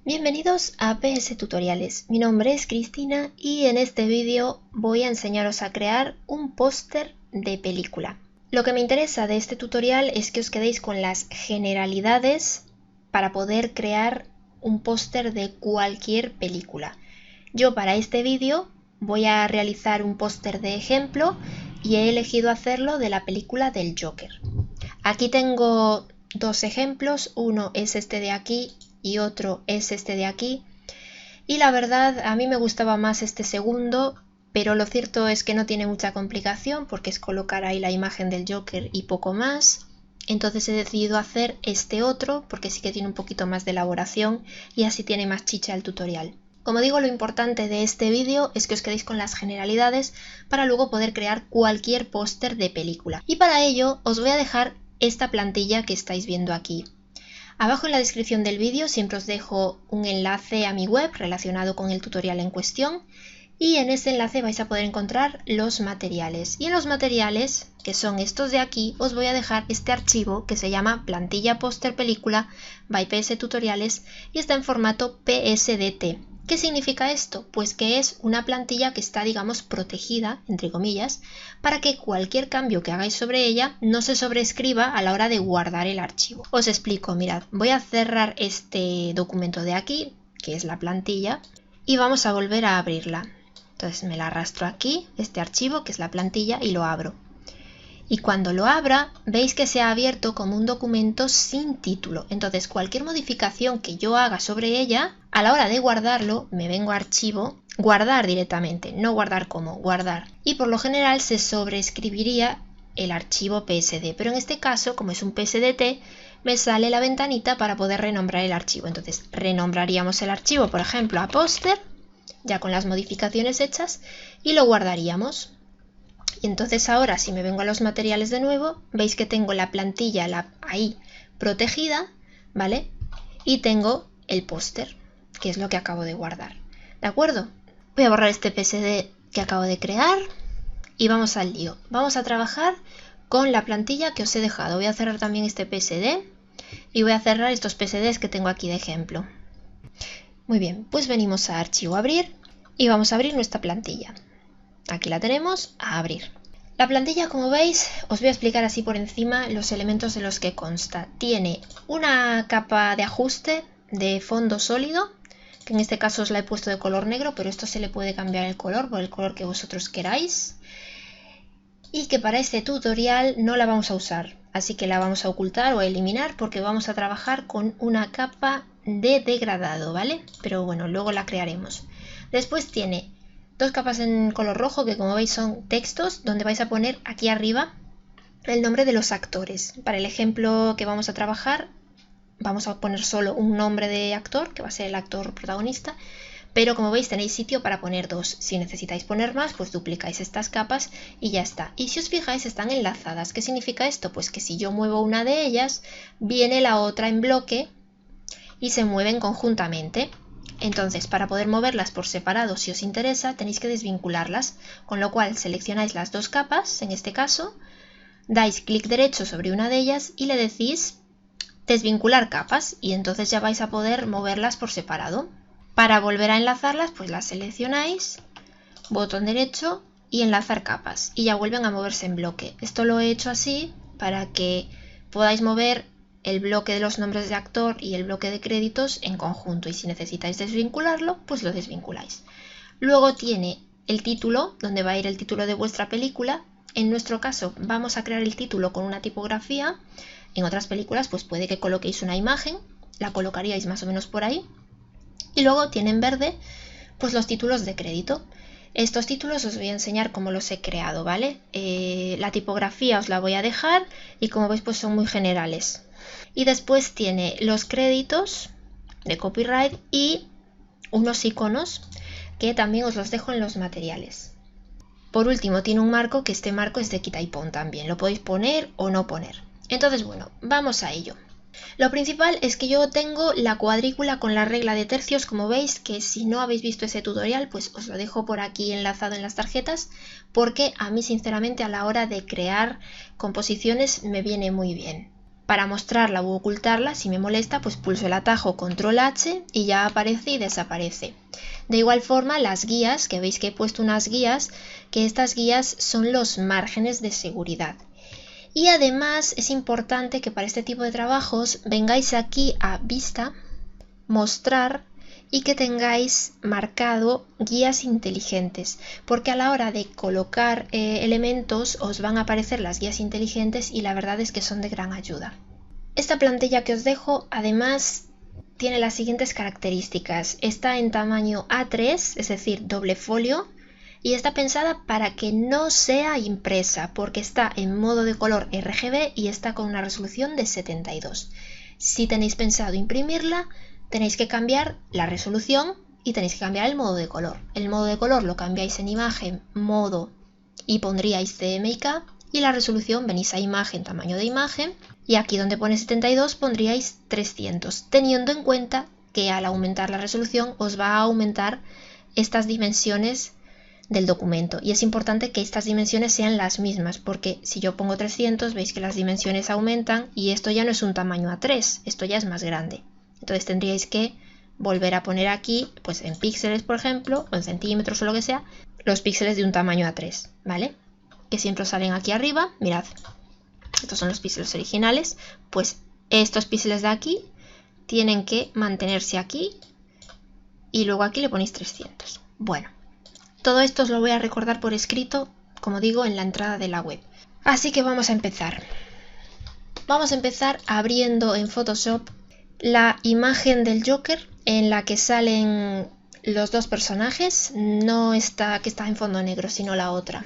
Bienvenidos a PS Tutoriales, mi nombre es Cristina y en este vídeo voy a enseñaros a crear un póster de película. Lo que me interesa de este tutorial es que os quedéis con las generalidades para poder crear un póster de cualquier película. Yo para este vídeo voy a realizar un póster de ejemplo y he elegido hacerlo de la película del Joker. Aquí tengo dos ejemplos, uno es este de aquí y otro es este de aquí, y la verdad a mí me gustaba más este segundo, pero lo cierto es que no tiene mucha complicación porque es colocar ahí la imagen del Joker y poco más. Entonces he decidido hacer este otro porque sí que tiene un poquito más de elaboración y así tiene más chicha el tutorial. Como digo, lo importante de este vídeo es que os quedéis con las generalidades para luego poder crear cualquier póster de película. Y para ello os voy a dejar esta plantilla que estáis viendo aquí. Abajo en la descripción del vídeo siempre os dejo un enlace a mi web relacionado con el tutorial en cuestión y en ese enlace vais a poder encontrar los materiales. Y en los materiales, que son estos de aquí, os voy a dejar este archivo que se llama plantilla póster película by PS Tutoriales y está en formato PSDT. ¿Qué significa esto? Pues que es una plantilla que está, digamos, protegida, entre comillas, para que cualquier cambio que hagáis sobre ella no se sobreescriba a la hora de guardar el archivo. Os explico, mirad, voy a cerrar este documento de aquí, que es la plantilla, y vamos a volver a abrirla. Entonces me la arrastro aquí, este archivo, que es la plantilla, y lo abro. Y cuando lo abra, veis que se ha abierto como un documento sin título. Entonces cualquier modificación que yo haga sobre ella, a la hora de guardarlo, me vengo a archivo, guardar directamente, no guardar como, guardar. Y por lo general se sobreescribiría el archivo PSD, pero en este caso, como es un PSDT, me sale la ventanita para poder renombrar el archivo. Entonces renombraríamos el archivo, por ejemplo, a póster, ya con las modificaciones hechas, y lo guardaríamos. Y entonces ahora si me vengo a los materiales de nuevo, veis que tengo la plantilla ahí protegida, ¿vale? Y tengo el póster, que es lo que acabo de guardar, ¿de acuerdo? Voy a borrar este PSD que acabo de crear y vamos al lío. Vamos a trabajar con la plantilla que os he dejado. Voy a cerrar también este PSD y voy a cerrar estos PSDs que tengo aquí de ejemplo. Muy bien, pues venimos a archivo abrir y vamos a abrir nuestra plantilla. Aquí la tenemos, a abrir. La plantilla, como veis, os voy a explicar así por encima los elementos de los que consta. Tiene una capa de ajuste de fondo sólido, que en este caso os la he puesto de color negro, pero esto se le puede cambiar el color por el color que vosotros queráis. Y que para este tutorial no la vamos a usar, así que la vamos a ocultar o eliminar porque vamos a trabajar con una capa de degradado, ¿vale? Pero bueno, luego la crearemos. Después tiene dos capas en color rojo que, como veis, son textos donde vais a poner aquí arriba el nombre de los actores. Para el ejemplo que vamos a trabajar vamos a poner solo un nombre de actor, que va a ser el actor protagonista, pero como veis tenéis sitio para poner dos. Si necesitáis poner más, pues duplicáis estas capas y ya está. Y si os fijáis, están enlazadas. ¿Qué significa esto? Pues que si yo muevo una de ellas, viene la otra en bloque y se mueven conjuntamente. Entonces, para poder moverlas por separado, si os interesa, tenéis que desvincularlas, con lo cual seleccionáis las dos capas, en este caso, dais clic derecho sobre una de ellas y le decís desvincular capas y entonces ya vais a poder moverlas por separado. Para volver a enlazarlas, pues las seleccionáis, botón derecho y enlazar capas y ya vuelven a moverse en bloque. Esto lo he hecho así para que podáis mover el bloque de los nombres de actor y el bloque de créditos en conjunto, y si necesitáis desvincularlo, pues lo desvinculáis. Luego tiene el título, donde va a ir el título de vuestra película. En nuestro caso vamos a crear el título con una tipografía. En otras películas pues puede que coloquéis una imagen, la colocaríais más o menos por ahí. Y luego tiene en verde pues los títulos de crédito. Estos títulos os voy a enseñar cómo los he creado, ¿vale? La tipografía os la voy a dejar y como veis pues son muy generales. Y después tiene los créditos de copyright y unos iconos que también os los dejo en los materiales. Por último tiene un marco, que este marco es de quita y pon también, lo podéis poner o no poner. Entonces bueno, vamos a ello. Lo principal es que yo tengo la cuadrícula con la regla de tercios, como veis, que si no habéis visto ese tutorial pues os lo dejo por aquí enlazado en las tarjetas, porque a mí sinceramente a la hora de crear composiciones me viene muy bien. Para mostrarla u ocultarla, si me molesta, pues pulso el atajo Control H y ya aparece y desaparece. De igual forma, las guías, que veis que he puesto unas guías, que estas guías son los márgenes de seguridad. Y además es importante que para este tipo de trabajos vengáis aquí a Vista, Mostrar y que tengáis marcado guías inteligentes, porque a la hora de colocar elementos os van a aparecer las guías inteligentes y la verdad es que son de gran ayuda. Esta plantilla que os dejo además tiene las siguientes características. Está en tamaño A3, es decir, doble folio, y está pensada para que no sea impresa porque está en modo de color RGB y está con una resolución de 72. Si tenéis pensado imprimirla, tenéis que cambiar la resolución y tenéis que cambiar el modo de color. El modo de color lo cambiáis en imagen, modo y pondríais CMYK, y la resolución venís a imagen, tamaño de imagen, y aquí donde pone 72 pondríais 300, teniendo en cuenta que al aumentar la resolución os va a aumentar estas dimensiones del documento, y es importante que estas dimensiones sean las mismas, porque si yo pongo 300 veis que las dimensiones aumentan y esto ya no es un tamaño A3, esto ya es más grande. Entonces tendríais que volver a poner aquí, pues en píxeles por ejemplo, o en centímetros o lo que sea, los píxeles de un tamaño A3, ¿vale? Que siempre os salen aquí arriba, mirad, estos son los píxeles originales, pues estos píxeles de aquí tienen que mantenerse aquí y luego aquí le ponéis 300. Bueno, todo esto os lo voy a recordar por escrito, como digo, en la entrada de la web. Así que vamos a empezar. Vamos a empezar abriendo en Photoshop la imagen del Joker en la que salen los dos personajes, no esta que está en fondo negro, sino la otra.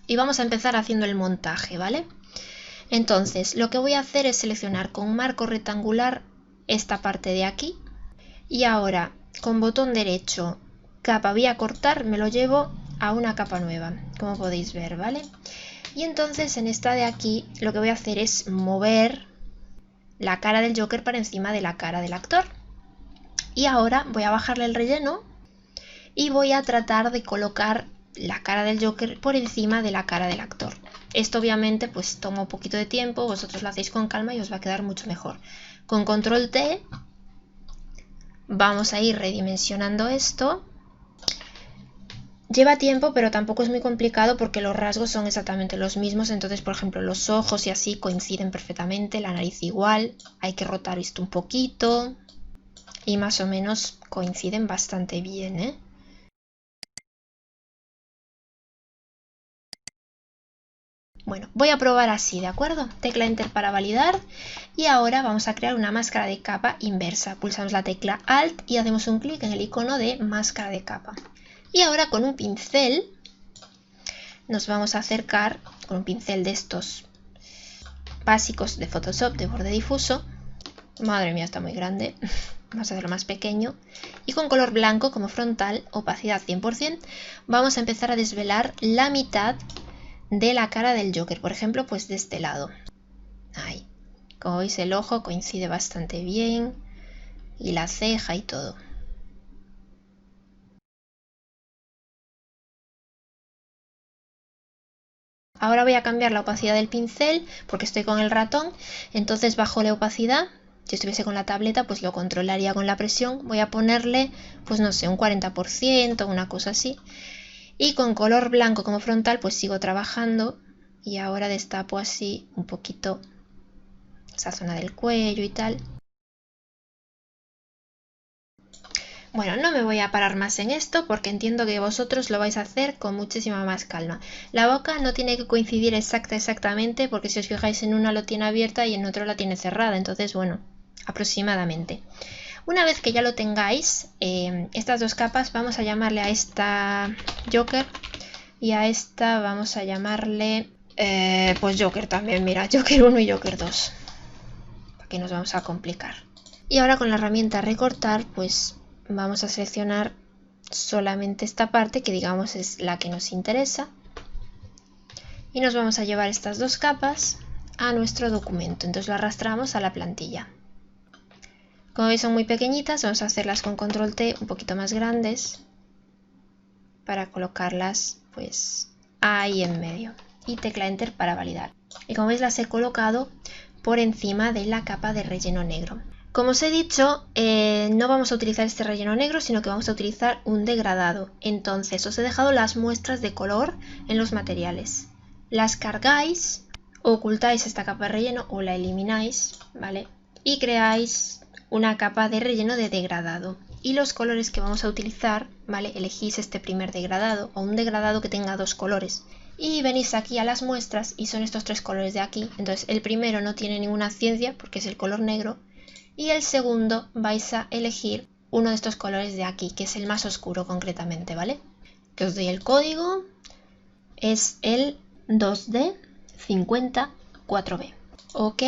Y vamos a empezar haciendo el montaje, ¿vale? Entonces, lo que voy a hacer es seleccionar con marco rectangular esta parte de aquí. Y ahora, con botón derecho, capa vía cortar, me lo llevo a una capa nueva, como podéis ver, ¿vale? Y entonces en esta de aquí, lo que voy a hacer es mover la cara del Joker para encima de la cara del actor. Y ahora voy a bajarle el relleno y voy a tratar de colocar la cara del Joker por encima de la cara del actor. Esto obviamente pues toma un poquito de tiempo, vosotros lo hacéis con calma y os va a quedar mucho mejor. Con Control T vamos a ir redimensionando esto. Lleva tiempo, pero tampoco es muy complicado porque los rasgos son exactamente los mismos. Entonces, por ejemplo, los ojos y así coinciden perfectamente, la nariz igual. Hay que rotar esto un poquito y más o menos coinciden bastante bien, ¿eh? Bueno, voy a probar así, ¿de acuerdo? Tecla Enter para validar y ahora vamos a crear una máscara de capa inversa. Pulsamos la tecla Alt y hacemos un clic en el icono de máscara de capa. Y ahora con un pincel nos vamos a acercar, con un pincel de estos básicos de Photoshop de borde difuso. Madre mía, está muy grande. Vamos a hacerlo más pequeño. Y con color blanco como frontal, opacidad 100%, vamos a empezar a desvelar la mitad de la cara del Joker. Por ejemplo, pues de este lado. Ahí. Como veis, el ojo coincide bastante bien. Y la ceja y todo. Ahora voy a cambiar la opacidad del pincel porque estoy con el ratón. Entonces bajo la opacidad. Si estuviese con la tableta, pues lo controlaría con la presión. Voy a ponerle, pues no sé, un 40%, una cosa así. Y con color blanco como frontal, pues sigo trabajando. Y ahora destapo así un poquito esa zona del cuello y tal. Bueno, no me voy a parar más en esto porque entiendo que vosotros lo vais a hacer con muchísima más calma. La boca no tiene que coincidir exactamente porque si os fijáis en una lo tiene abierta y en otro la tiene cerrada. Entonces, bueno, aproximadamente. Una vez que ya lo tengáis, estas dos capas, vamos a llamarle a esta Joker y a esta vamos a llamarle pues Joker también, mira, Joker 1 y Joker 2. Aquí nos vamos a complicar. Y ahora con la herramienta recortar, pues vamos a seleccionar solamente esta parte que digamos es la que nos interesa. Y nos vamos a llevar estas dos capas a nuestro documento. Entonces lo arrastramos a la plantilla. Como veis son muy pequeñitas, vamos a hacerlas con Control T un poquito más grandes para colocarlas pues ahí en medio y tecla Enter para validar. Y como veis las he colocado por encima de la capa de relleno negro. Como os he dicho, no vamos a utilizar este relleno negro, sino que vamos a utilizar un degradado. Entonces os he dejado las muestras de color en los materiales. Las cargáis, ocultáis esta capa de relleno o la elimináis, ¿vale? Y creáis una capa de relleno de degradado. Y los colores que vamos a utilizar, ¿vale? Elegís este primer degradado o un degradado que tenga dos colores. Y venís aquí a las muestras y son estos tres colores de aquí. Entonces el primero no tiene ninguna ciencia porque es el color negro. Y el segundo vais a elegir uno de estos colores de aquí, que es el más oscuro concretamente, ¿vale? Que os doy el código. Es el 2D54B. Ok.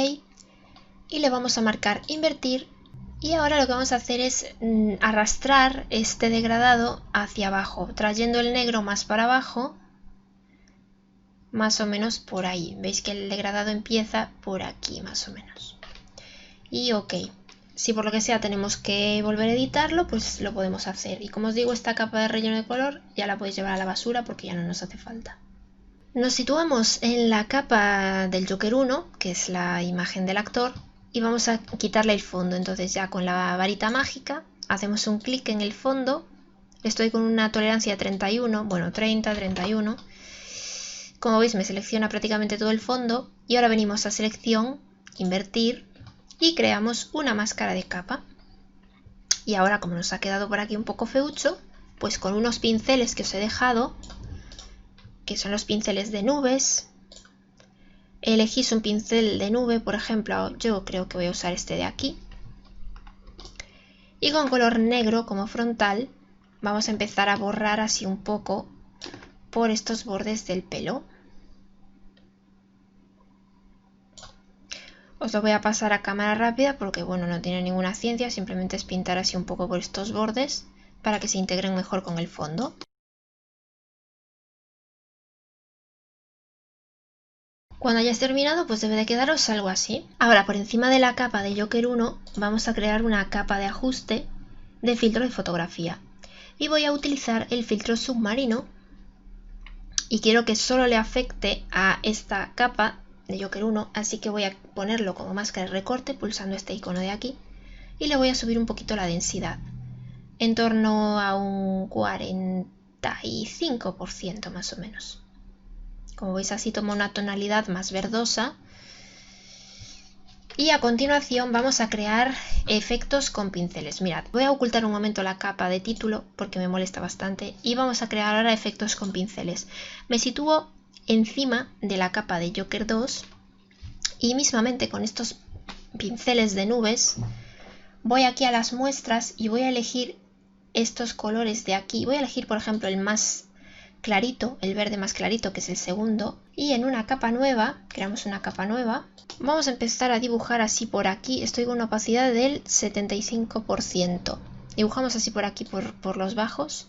Y le vamos a marcar invertir. Y ahora lo que vamos a hacer es arrastrar este degradado hacia abajo, trayendo el negro más para abajo. Más o menos por ahí. Veis que el degradado empieza por aquí, más o menos. Y ok, si por lo que sea tenemos que volver a editarlo, pues lo podemos hacer. Y como os digo, esta capa de relleno de color ya la podéis llevar a la basura porque ya no nos hace falta. Nos situamos en la capa del Joker 1, que es la imagen del actor, y vamos a quitarle el fondo. Entonces ya con la varita mágica hacemos un clic en el fondo. Estoy con una tolerancia de 31, bueno 30, 31. Como veis me selecciona prácticamente todo el fondo y ahora venimos a selección, invertir y creamos una máscara de capa. Y ahora como nos ha quedado por aquí un poco feucho, pues con unos pinceles que os he dejado, que son los pinceles de nubes, elegís un pincel de nube, por ejemplo yo creo que voy a usar este de aquí. Y con color negro como frontal vamos a empezar a borrar así un poco por estos bordes del pelo. Os lo voy a pasar a cámara rápida porque bueno, no tiene ninguna ciencia, simplemente es pintar así un poco por estos bordes para que se integren mejor con el fondo. Cuando hayáis terminado, pues debe de quedaros algo así. Ahora, por encima de la capa de Joker 1, vamos a crear una capa de ajuste de filtro de fotografía. Y voy a utilizar el filtro submarino. Y quiero que solo le afecte a esta capa de Joker 1, así que voy a ponerlo como máscara de recorte pulsando este icono de aquí y le voy a subir un poquito la densidad, en torno a un 45% más o menos. Como veis así toma una tonalidad más verdosa. Y a continuación vamos a crear efectos con pinceles. Mirad, voy a ocultar un momento la capa de título porque me molesta bastante y vamos a crear ahora efectos con pinceles. Me sitúo encima de la capa de Joker 2 y mismamente con estos pinceles de nubes voy aquí a las muestras y voy a elegir estos colores de aquí. Voy a elegir por ejemplo el más clarito, el verde más clarito, que es el segundo, y en una capa nueva, creamos una capa nueva, vamos a empezar a dibujar así por aquí. Estoy con una opacidad del 75%. Dibujamos así por aquí, por los bajos,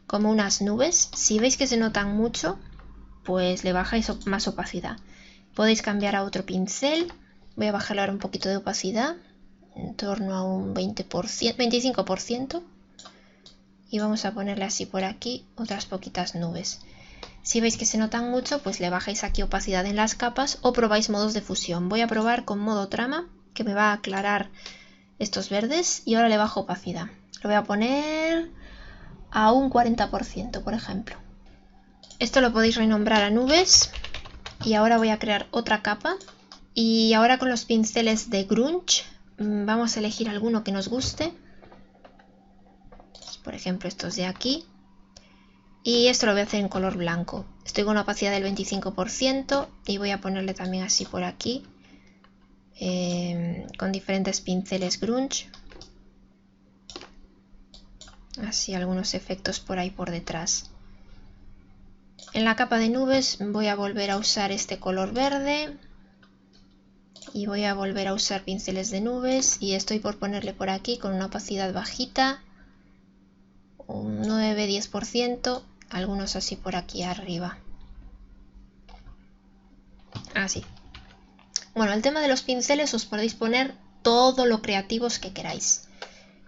como unas nubes. Si veis que se notan mucho, pues le bajáis más opacidad. Podéis cambiar a otro pincel. Voy a bajarle ahora un poquito de opacidad, en torno a un 20%, 25%. Y vamos a ponerle así por aquí otras poquitas nubes. Si veis que se notan mucho, pues le bajáis aquí opacidad en las capas o probáis modos de fusión. Voy a probar con modo trama, que me va a aclarar estos verdes, y ahora le bajo opacidad. Lo voy a poner a un 40%, por ejemplo. Esto lo podéis renombrar a nubes. Y ahora voy a crear otra capa. Y ahora con los pinceles de grunge vamos a elegir alguno que nos guste. Por ejemplo estos de aquí, y esto lo voy a hacer en color blanco. Estoy con una opacidad del 25% y voy a ponerle también así por aquí con diferentes pinceles grunge, así algunos efectos por ahí por detrás. En la capa de nubes voy a volver a usar este color verde y voy a volver a usar pinceles de nubes, y estoy por ponerle por aquí con una opacidad bajita, un 9-10%, algunos así por aquí arriba. Así. Bueno, el tema de los pinceles os podéis poner todo lo creativos que queráis.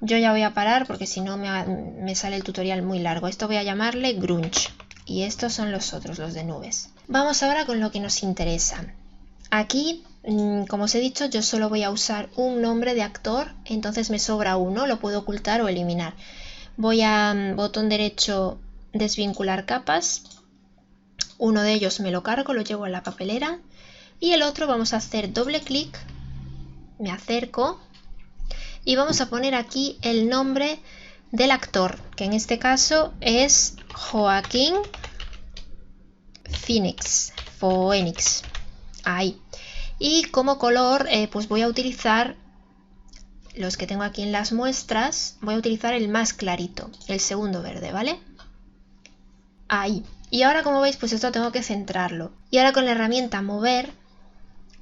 Yo ya voy a parar porque si no me sale el tutorial muy largo. Esto voy a llamarle grunge. Y estos son los otros, los de nubes. Vamos ahora con lo que nos interesa. Aquí como os he dicho, yo solo voy a usar un nombre de actor, entonces me sobra uno, lo puedo ocultar o eliminar. Voy a botón derecho, desvincular capas. Uno de ellos me lo cargo, lo llevo a la papelera. Y el otro vamos a hacer doble clic, me acerco y vamos a poner aquí el nombre del actor, que en este caso es Joaquín Phoenix. Ahí. Y como color, pues voy a utilizar los que tengo aquí en las muestras. Voy a utilizar el más clarito, el segundo verde, ¿vale? Ahí. Y ahora, como veis, pues esto tengo que centrarlo. Y ahora con la herramienta mover,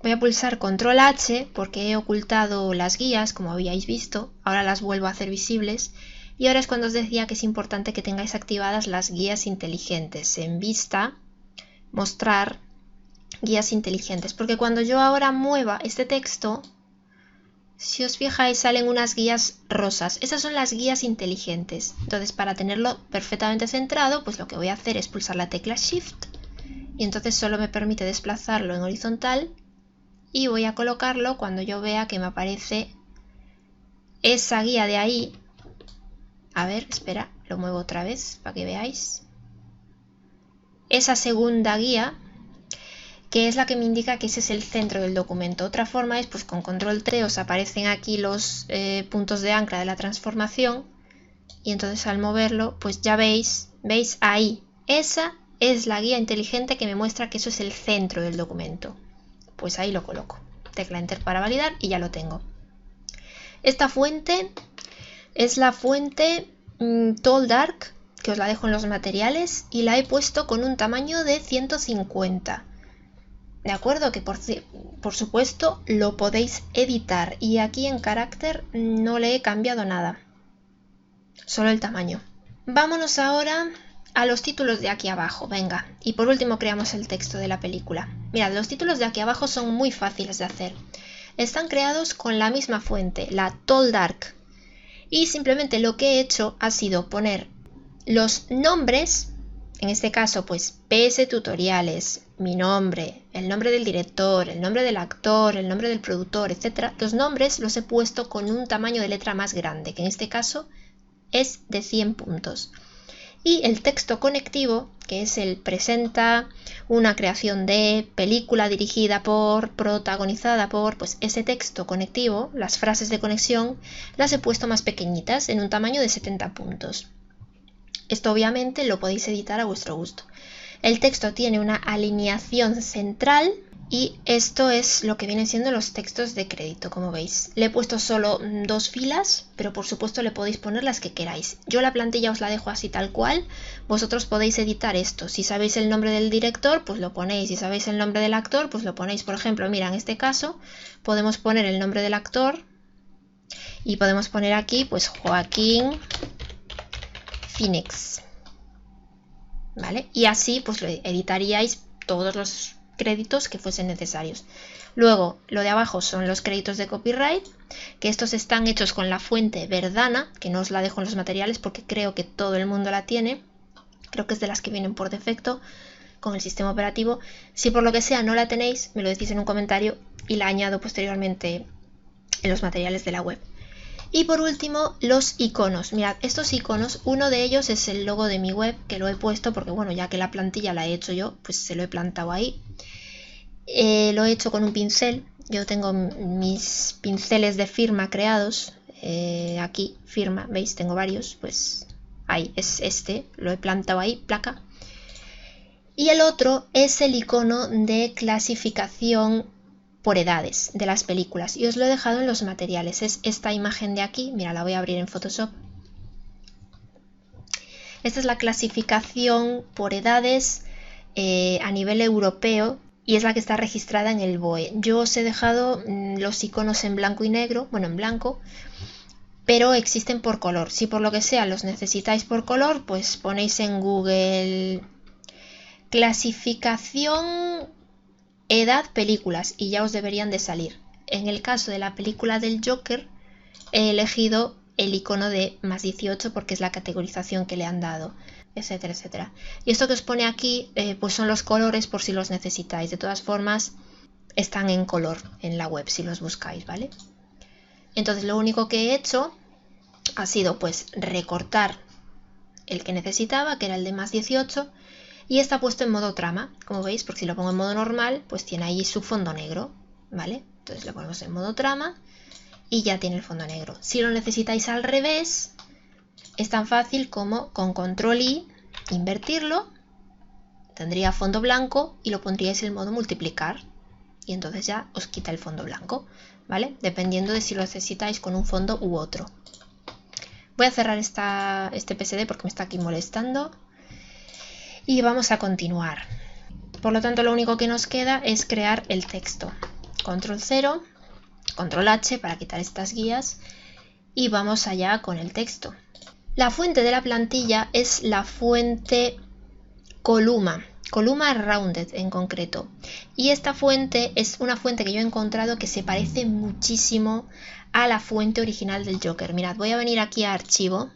voy a pulsar control H porque he ocultado las guías, como habíais visto. Ahora las vuelvo a hacer visibles. Y ahora es cuando os decía que es importante que tengáis activadas las guías inteligentes. En vista, mostrar guías inteligentes, porque cuando yo ahora mueva este texto, si os fijáis salen unas guías rosas. Esas son las guías inteligentes. Entonces, para tenerlo perfectamente centrado, pues lo que voy a hacer es pulsar la tecla Shift y entonces solo me permite desplazarlo en horizontal y voy a colocarlo cuando yo vea que me aparece esa guía de ahí. A ver, espera, lo muevo otra vez para que veáis. Esa segunda guía, que es la que me indica que ese es el centro del documento. Otra forma es, pues con control 3 os aparecen aquí los puntos de ancla de la transformación y entonces al moverlo, pues ya veis ahí, esa es la guía inteligente que me muestra que eso es el centro del documento. Pues ahí lo coloco. Tecla Enter para validar y ya lo tengo. Esta fuente es la fuente Tall Dark, que os la dejo en los materiales y la he puesto con un tamaño de 150. De acuerdo, que por supuesto lo podéis editar y aquí en carácter no le he cambiado nada, solo el tamaño. Vámonos ahora a los títulos de aquí abajo, venga, y por último creamos el texto de la película. Mirad, los títulos de aquí abajo son muy fáciles de hacer. Están creados con la misma fuente, la Tall Dark, y simplemente lo que he hecho ha sido poner los nombres. En este caso, pues PS Tutoriales, mi nombre, el nombre del director, el nombre del actor, el nombre del productor, etc. Los nombres los he puesto con un tamaño de letra más grande, que en este caso es de 100 puntos. Y el texto conectivo, que es el presenta una creación de película dirigida por, protagonizada por, pues ese texto conectivo, las frases de conexión, las he puesto más pequeñitas, en un tamaño de 70 puntos. Esto obviamente lo podéis editar a vuestro gusto. El texto tiene una alineación central y esto es lo que vienen siendo los textos de crédito, como veis. Le he puesto solo 2 filas, pero por supuesto le podéis poner las que queráis. Yo la plantilla os la dejo así tal cual, vosotros podéis editar esto. Si sabéis el nombre del director, pues lo ponéis. Si sabéis el nombre del actor, pues lo ponéis. Por ejemplo, mira, en este caso podemos poner el nombre del actor y podemos poner aquí, pues Joaquín Phoenix, ¿vale? Y así pues lo editaríais todos los créditos que fuesen necesarios. Luego, lo de abajo son los créditos de copyright, que estos están hechos con la fuente Verdana, que no os la dejo en los materiales porque creo que todo el mundo la tiene. Creo que es de las que vienen por defecto con el sistema operativo. Si por lo que sea no la tenéis, me lo decís en un comentario y la añado posteriormente en los materiales de la web. Y por último, los iconos. Mirad, estos iconos, uno de ellos es el logo de mi web, que lo he puesto porque, bueno, ya que la plantilla la he hecho yo, pues se lo he plantado ahí. Lo he hecho con un pincel. Yo tengo mis pinceles de firma creados. Aquí, firma, ¿veis? Tengo varios. Pues ahí, es este. Lo he plantado ahí, placa. Y el otro es el icono de clasificación por edades de las películas y os lo he dejado en los materiales. Es esta imagen de aquí, mira, la voy a abrir en Photoshop. Esta es la clasificación por edades a nivel europeo y es la que está registrada en el BOE. Yo os he dejado los iconos en blanco y negro, bueno, en blanco, pero existen por color. Si por lo que sea los necesitáis por color, pues ponéis en Google clasificación edad películas y ya os deberían de salir. En el caso de la película del Joker he elegido el icono de más 18 porque es la categorización que le han dado, etcétera, etcétera. Y esto que os pone aquí pues son los colores por si los necesitáis. De todas formas, están en color en la web si los buscáis, ¿vale? Entonces lo único que he hecho ha sido pues recortar el que necesitaba, que era el de más 18, y está puesto en modo trama, como veis, porque si lo pongo en modo normal, pues tiene ahí su fondo negro, ¿vale? Entonces lo ponemos en modo trama y ya tiene el fondo negro. Si lo necesitáis al revés, es tan fácil como con control I, invertirlo, tendría fondo blanco y lo pondríais en modo multiplicar y entonces ya os quita el fondo blanco, ¿vale? Dependiendo de si lo necesitáis con un fondo u otro. Voy a cerrar este PSD porque me está aquí molestando y vamos a continuar. Por lo tanto, lo único que nos queda es crear el texto. Control 0, control H para quitar estas guías y vamos allá con el texto. La fuente de la plantilla es la fuente Columa Rounded en concreto. Y esta fuente es una fuente que yo he encontrado que se parece muchísimo a la fuente original del Joker. Mirad, voy a venir aquí a archivo,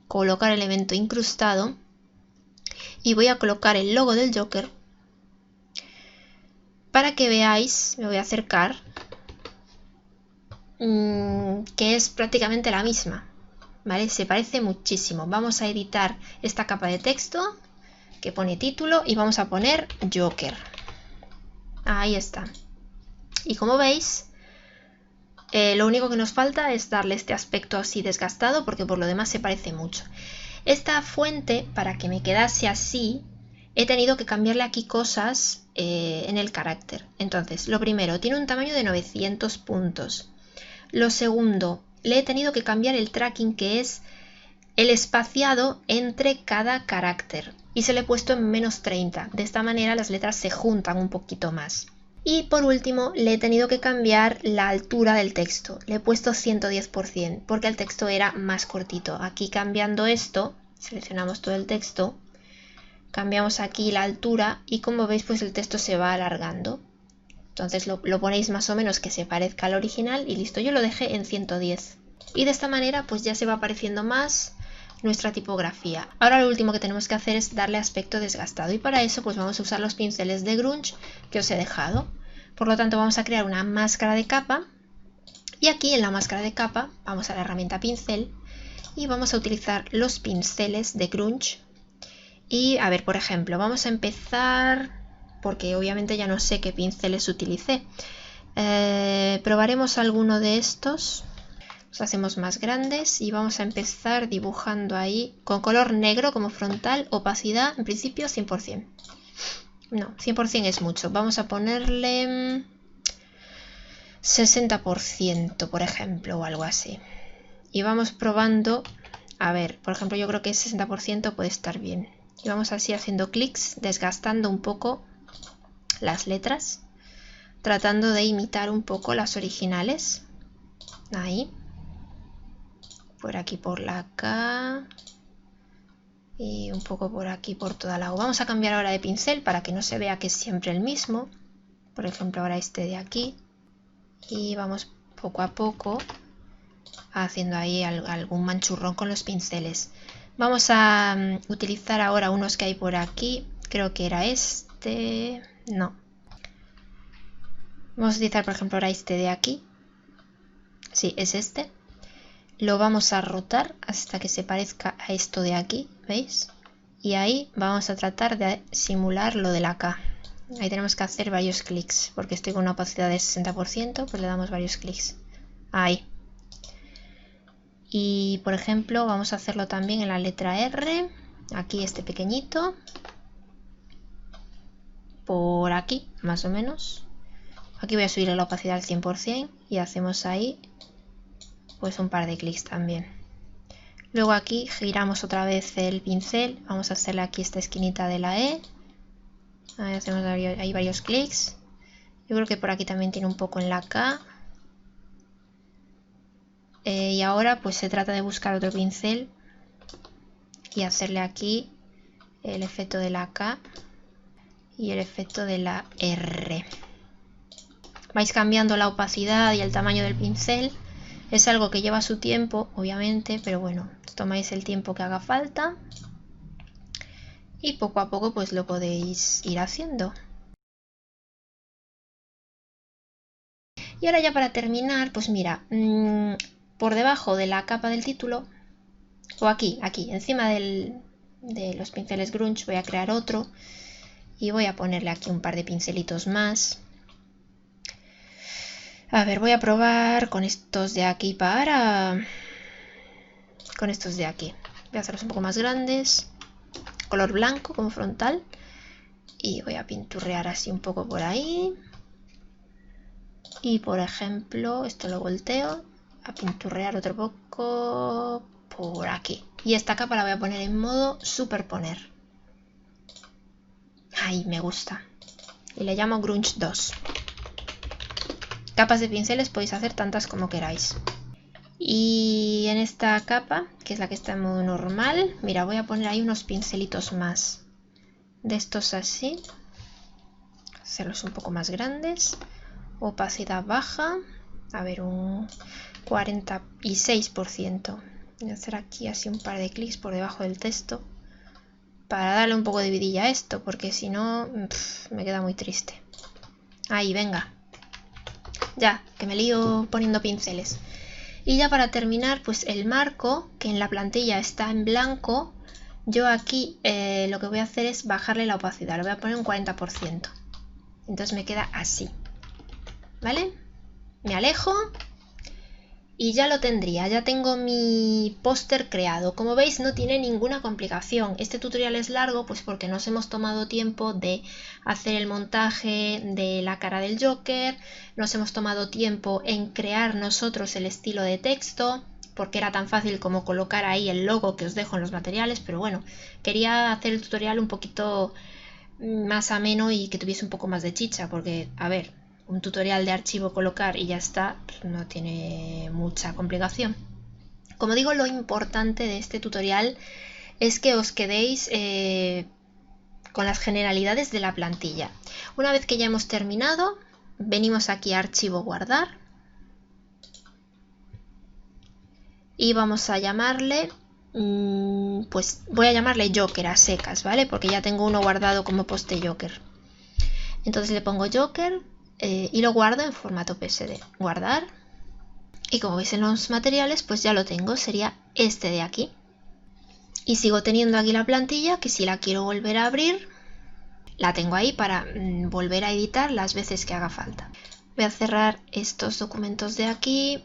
colocar el elemento incrustado y voy a colocar el logo del Joker para que veáis, me voy a acercar, que es prácticamente la misma, ¿vale? Se parece muchísimo. Vamos a editar esta capa de texto que pone título y vamos a poner Joker. Ahí está. Y como veis, lo único que nos falta es darle este aspecto así desgastado porque por lo demás se parece mucho. Esta fuente, para que me quedase así, he tenido que cambiarle aquí cosas en el carácter. Entonces, lo primero, tiene un tamaño de 900 puntos. Lo segundo, le he tenido que cambiar el tracking, que es el espaciado entre cada carácter. Y se lo he puesto en menos 30. De esta manera las letras se juntan un poquito más. Y por último, le he tenido que cambiar la altura del texto. Le he puesto 110% porque el texto era más cortito. Aquí cambiando esto, seleccionamos todo el texto. Cambiamos aquí la altura y como veis pues el texto se va alargando. Entonces lo ponéis más o menos que se parezca al original y listo. Yo lo dejé en 110. Y de esta manera pues ya se va apareciendo más nuestra tipografía. Ahora lo último que tenemos que hacer es darle aspecto desgastado y para eso pues vamos a usar los pinceles de grunge que os he dejado. Por lo tanto vamos a crear una máscara de capa y aquí en la máscara de capa vamos a la herramienta pincel y vamos a utilizar los pinceles de grunge. Y a ver, por ejemplo, vamos a empezar, porque obviamente ya no sé qué pinceles utilicé. Probaremos alguno de estos. Los hacemos más grandes y vamos a empezar dibujando ahí con color negro como frontal, opacidad, en principio 100%. No, 100% es mucho. Vamos a ponerle 60%, por ejemplo, o algo así. Y vamos probando. A ver, por ejemplo, yo creo que 60% puede estar bien. Y vamos así haciendo clics, desgastando un poco las letras, tratando de imitar un poco las originales. Ahí. Por aquí, por la K. Y un poco por aquí, por toda la U. Vamos a cambiar ahora de pincel para que no se vea que es siempre el mismo. Por ejemplo, ahora este de aquí. Y vamos poco a poco haciendo ahí algún manchurrón con los pinceles. Vamos a utilizar ahora unos que hay por aquí. Creo que era este. No. Vamos a utilizar, por ejemplo, ahora este de aquí. Sí, es este. Lo vamos a rotar hasta que se parezca a esto de aquí, ¿veis? Y ahí vamos a tratar de simular lo de la K. Ahí tenemos que hacer varios clics, porque estoy con una opacidad de 60%, pues le damos varios clics. Ahí. Y por ejemplo, vamos a hacerlo también en la letra R. Aquí este pequeñito. Por aquí, más o menos. Aquí voy a subir la opacidad al 100% y hacemos ahí pues un par de clics también. Luego aquí giramos otra vez el pincel, vamos a hacerle aquí esta esquinita de la E. Ahí hacemos ahí varios clics. Yo creo que por aquí también tiene un poco en la K. Y ahora pues se trata de buscar otro pincel y hacerle aquí el efecto de la K y el efecto de la R. Vais cambiando la opacidad y el tamaño del pincel. Es algo que lleva su tiempo, obviamente, pero bueno, tomáis el tiempo que haga falta y poco a poco pues lo podéis ir haciendo. Y ahora ya para terminar, pues mira, por debajo de la capa del título, o aquí, encima de los pinceles grunge voy a crear otro y voy a ponerle aquí un par de pincelitos más. A ver, voy a probar con estos de aquí con estos de aquí. Voy a hacerlos un poco más grandes, color blanco como frontal, y voy a pinturrear así un poco por ahí. Y por ejemplo, esto lo volteo a pinturrear otro poco por aquí. Y esta capa la voy a poner en modo superponer. Ahí me gusta. Y le llamo Grunge 2. Capas de pinceles podéis hacer tantas como queráis. Y en esta capa, que es la que está en modo normal, mira, voy a poner ahí unos pincelitos más. De estos así. Hacerlos un poco más grandes. Opacidad baja. A ver, un 46%. Voy a hacer aquí así un par de clics por debajo del texto. Para darle un poco de vidilla a esto, porque si no, me queda muy triste. Ahí, venga. Ya, que me lío poniendo pinceles. Y ya para terminar, pues el marco, que en la plantilla está en blanco, yo aquí lo que voy a hacer es bajarle la opacidad. Lo voy a poner un 40%. Entonces me queda así. ¿Vale? Me alejo y ya lo tendría. Ya tengo mi póster creado. Como veis, no tiene ninguna complicación. Este tutorial es largo pues porque nos hemos tomado tiempo de hacer el montaje de la cara del Joker. Nos hemos tomado tiempo en crear nosotros el estilo de texto, porque era tan fácil como colocar ahí el logo que os dejo en los materiales. Pero bueno, quería hacer el tutorial un poquito más ameno y que tuviese un poco más de chicha, porque, a ver, un tutorial de archivo colocar y ya está, no tiene mucha complicación. Como digo, lo importante de este tutorial es que os quedéis con las generalidades de la plantilla. Una vez que ya hemos terminado, venimos aquí a archivo, guardar, y vamos a llamarle, pues voy a llamarle Joker a secas, ¿vale? Porque ya tengo uno guardado como poste Joker. Entonces le pongo Joker y lo guardo en formato PSD. Guardar. Y como veis en los materiales, pues ya lo tengo. Sería este de aquí. Y sigo teniendo aquí la plantilla, que si la quiero volver a abrir, la tengo ahí para volver a editar las veces que haga falta. Voy a cerrar estos documentos de aquí.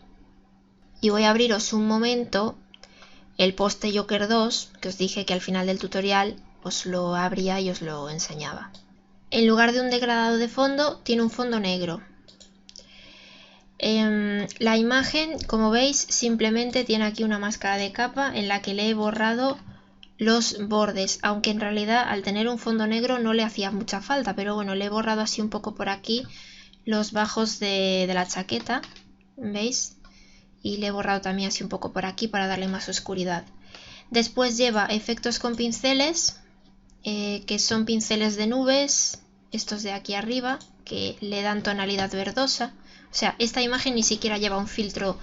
Y voy a abriros un momento el poste Joker 2, que os dije que al final del tutorial os lo abría y os lo enseñaba. En lugar de un degradado de fondo, tiene un fondo negro. La imagen, como veis, simplemente tiene aquí una máscara de capa en la que le he borrado los bordes, aunque en realidad al tener un fondo negro no le hacía mucha falta, pero bueno, le he borrado así un poco por aquí los bajos de la chaqueta, ¿veis? Y le he borrado también así un poco por aquí para darle más oscuridad. Después lleva efectos con pinceles, que son pinceles de nubes, estos de aquí arriba, que le dan tonalidad verdosa. O sea, esta imagen ni siquiera lleva un filtro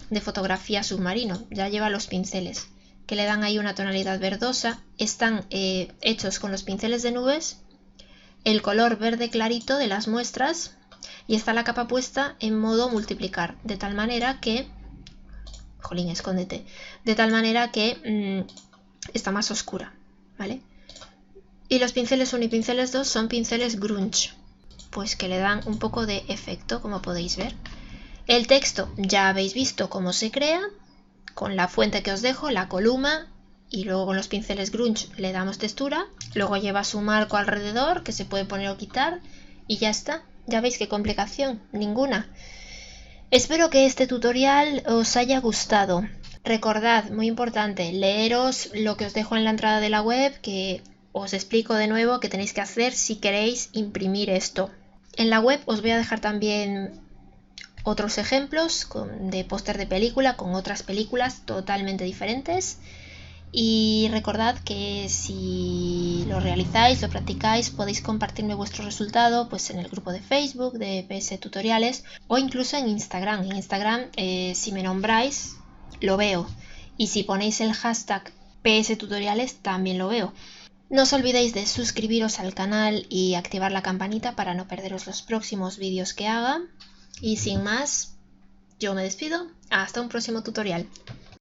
de fotografía submarino, ya lleva los pinceles, que le dan ahí una tonalidad verdosa. Están hechos con los pinceles de nubes, el color verde clarito de las muestras, y está la capa puesta en modo multiplicar, de tal manera que... Jolín, escóndete. De tal manera que está más oscura, ¿vale? Y los pinceles 1 y pinceles 2 son pinceles grunge, pues que le dan un poco de efecto, como podéis ver. El texto ya habéis visto cómo se crea, con la fuente que os dejo, la columna, y luego con los pinceles grunge le damos textura. Luego lleva su marco alrededor, que se puede poner o quitar, y ya está. Ya veis qué complicación, ninguna. Espero que este tutorial os haya gustado. Recordad, muy importante, leeros lo que os dejo en la entrada de la web, que os explico de nuevo qué tenéis que hacer si queréis imprimir esto. En la web os voy a dejar también otros ejemplos de póster de película con otras películas totalmente diferentes. Y recordad que si lo realizáis, lo practicáis, podéis compartirme vuestro resultado pues en el grupo de Facebook de PS Tutoriales o incluso en Instagram. En Instagram, si me nombráis, lo veo. Y si ponéis el hashtag PS Tutoriales, también lo veo. No os olvidéis de suscribiros al canal y activar la campanita para no perderos los próximos vídeos que haga. Y sin más, yo me despido. Hasta un próximo tutorial.